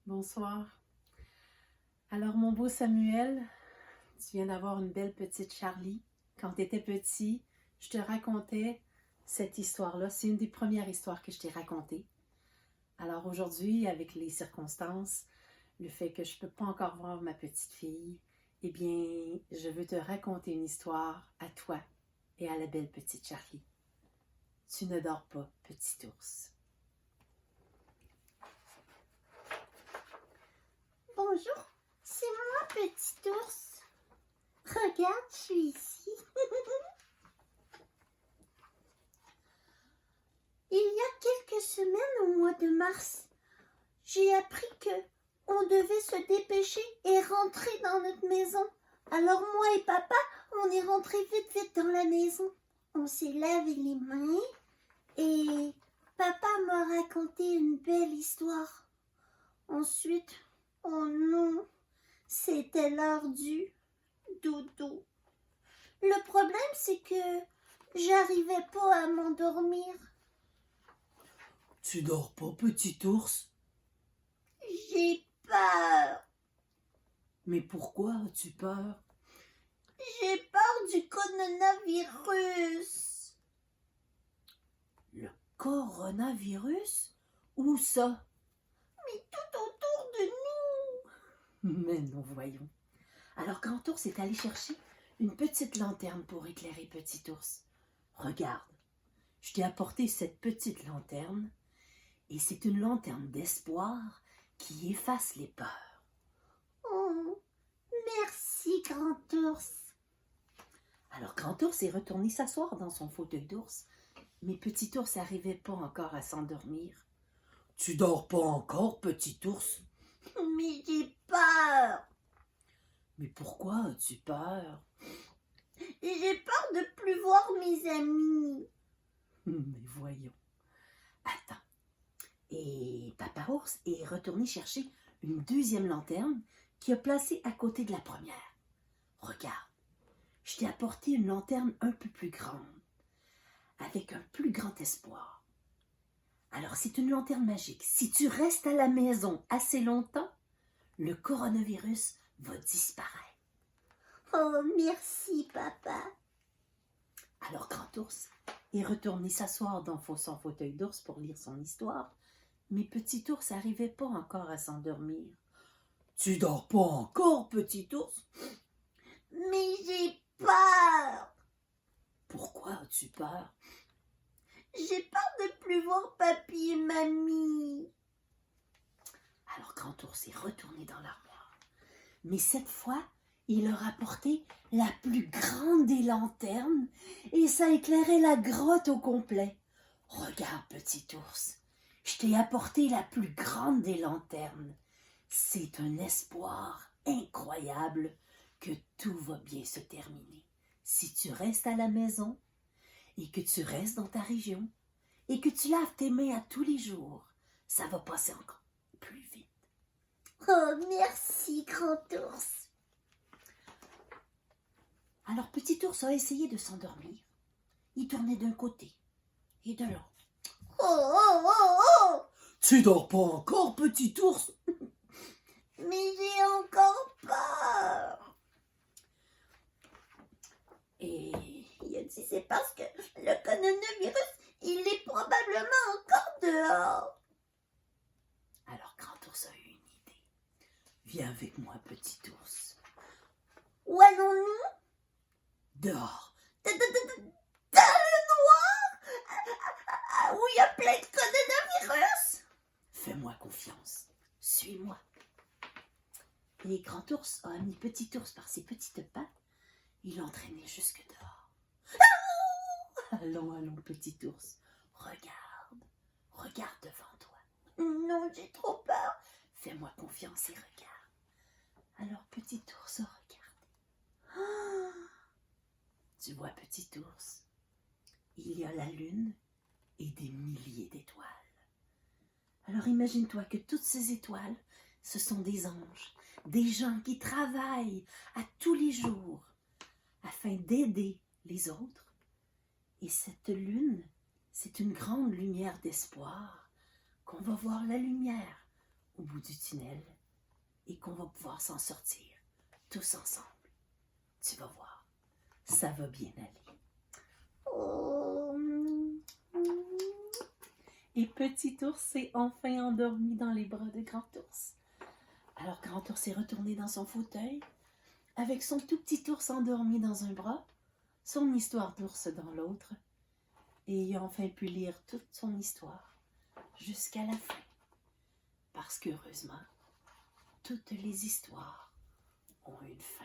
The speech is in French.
Bonsoir. Alors, mon beau Samuel, tu viens d'avoir une belle petite Charlie. Quand tu étais petit, je te racontais cette histoire-là. C'est une des premières histoires que je t'ai racontées. Alors aujourd'hui, avec les circonstances, le fait que je ne peux pas encore voir ma petite fille, eh bien, je veux te raconter une histoire à toi et à la belle petite Charlie. Tu ne dors pas, petit ours. Bonjour, c'est moi, petit ours. Regarde, je suis ici. Il y a quelques semaines, au mois de mars, j'ai appris que on devait se dépêcher et rentrer dans notre maison. Alors moi et papa, on est rentrés vite dans la maison. On s'est lavé les mains et papa m'a raconté une belle histoire. Ensuite, oh non, c'était l'heure du dodo. Le problème, c'est que j'arrivais pas à m'endormir. Tu dors pas, petit ours? J'ai peur. Mais pourquoi as-tu peur? J'ai peur du coronavirus. Le coronavirus? Où ça? Mais tout autour de nous. Mais non, voyons. Alors Grand Ours est allé chercher une petite lanterne pour éclairer Petit Ours. Regarde, je t'ai apporté cette petite lanterne et c'est une lanterne d'espoir qui efface les peurs. Oh, merci, grand ours. Alors Grand Ours est retourné s'asseoir dans son fauteuil d'ours, mais Petit Ours n'arrivait pas encore à s'endormir. Tu dors pas encore, Petit Ours? Mais j'ai peur. Mais pourquoi as-tu peur? J'ai peur de plus voir mes amis. Mais voyons. Attends. Et Papa Ours est retourné chercher une deuxième lanterne qu'il a placée à côté de la première. Regarde, je t'ai apporté une lanterne un peu plus grande, avec un plus grand espoir. Alors c'est une lanterne magique. Si tu restes à la maison assez longtemps, le coronavirus va disparaître. Oh, merci, papa. Alors Grand Ours est retourné s'asseoir dans son fauteuil d'ours pour lire son histoire, mais Petit Ours n'arrivait pas encore à s'endormir. Tu dors pas encore, Petit Ours? Mais j'ai peur. Pourquoi as-tu peur? J'ai peur de plus voir papy et mamie. Alors Grand Ours est retourné dans l'armoire, mais cette fois, il leur a apporté la plus grande des lanternes et ça éclairait la grotte au complet. Regarde, Petit Ours, je t'ai apporté la plus grande des lanternes. C'est un espoir incroyable que tout va bien se terminer. Si tu restes à la maison et que tu restes dans ta région et que tu laves tes mains à tous les jours, ça va passer encore plus vite. Oh, merci, grand ours. Alors Petit Ours a essayé de s'endormir. Il tournait d'un côté et de l'autre. Oh. Tu dors pas encore, Petit Ours? Mais j'ai encore peur. Et Il a dit c'est parce que le coronavirus, il est probablement encore dehors. alors Grand Ours a eu une idée. Viens avec moi, Petit Ours. Où allons-nous? Dehors. Dans le noir? Où il y a plein de coronavirus? Fais-moi confiance. Suis-moi. Et Grand Ours a amené Petit Ours par ses petites pattes. Il l'entraînait jusque dehors. Allons, Petit Ours. Regarde devant toi. Non, j'ai trop peur. Fais-moi confiance et regarde. Alors Petit Ours a regardé. Tu vois, Petit Ours, il y a la lune et des milliers d'étoiles. Alors imagine-toi que toutes ces étoiles, ce sont des anges, des gens qui travaillent à tous les jours afin d'aider les autres. Et cette lune, c'est une grande lumière d'espoir qu'on va voir la lumière au bout du tunnel et qu'on va pouvoir s'en sortir tous ensemble. Tu vas voir, ça va bien aller. Oh. Et Petit Ours s'est enfin endormi dans les bras de Grand Ours. Alors Grand Ours est retourné dans son fauteuil, avec son tout petit ours endormi dans un bras, son histoire d'ours dans l'autre, et il a enfin pu lire toute son histoire jusqu'à la fin. Parce qu'heureusement, toutes les histoires ont une fin.